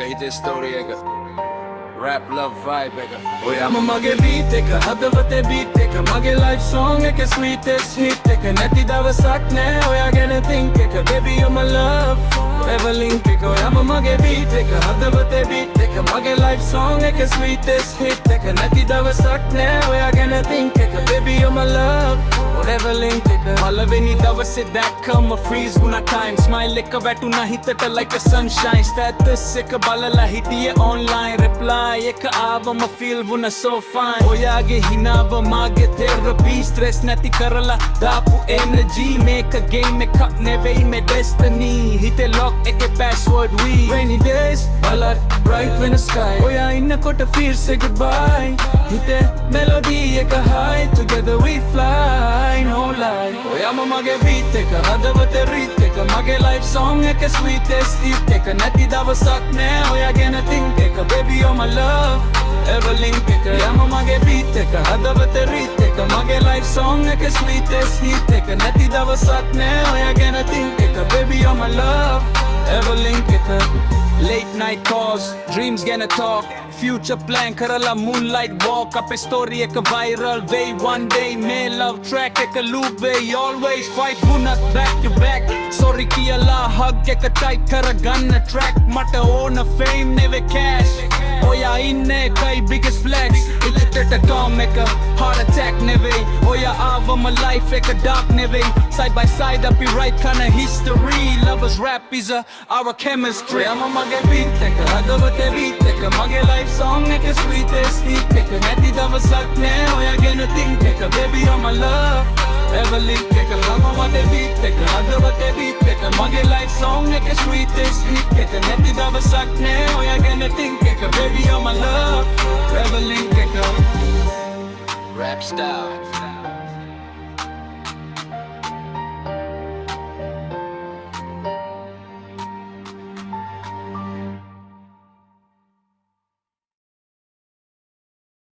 හිතේ ස්ටෝරි එක rap love vibe එක ඔයාම මගේ beat එක හදවතේ beat එක මගේ life song එක sweetest hit එක නැති දවසක් නෑ ඔයා ගැන think එක baby you're my love forever link එක ඔයාම මගේ beat එක හදවතේ beat එක මගේ life song එක sweetest hit එක නැති දවසක් නෑ ඔයා ගැන think එක baby you're my love forever link එක පළවෙනි දවසේ දැක්කම freeze වුණා time smile එක වැටුණා හිතට like a sunshine status එක බලලා හිටියේ online reply එක ආවම feel වුණා so fine ඔයාගේ හිනාව මාගේ therapy stress නැති කරලා දාපු energy make a game එකක් නෙවෙයි මේ destiny හිතේ lock එකේ password we rainy days බලත් bright when the sky ඔයා ඉන්නකොට feel say goodbye හිතේ melody එක high together we fly no lie ඔයාම මගේ beat එක හදවතේ රීත් එක මගේ life song එක sweetest hit එක නැති දවසක් නෑ ඔයා ගැන think එක baby you're my love ever link එක ඔයාම මගේ beat එක හදවතේ රීත් එක මගේ life song එක sweetest hit එක නැති දවසක් නෑ ඔයා ගැන think එක baby you're my love ever link එක late night calls dreams gonna talk future plan karala moonlight walk up a story ek viral way one day me love track ek loop way always fight bunat back to back sorry kiyala hug ek tight karaganna track mata own fame never cash oya inne kai biggest flex iliteta gum ek heart attack never oya ava my life ek dark never side by side up right kind of history lovers rap is our chemistry I'm a mage beat ek hadavathe beat ek mage life song ek sweetest hit ek නැති දවසක් නෑ ඔයා ගැන think එක baby you're my love ever link එක ළම මට beat එක හදවතේ beat එක මගේ life song එක sweetest hit එක නැති දවසක් නෑ ඔයා ගැන think එක baby you're my love ever link එක rap style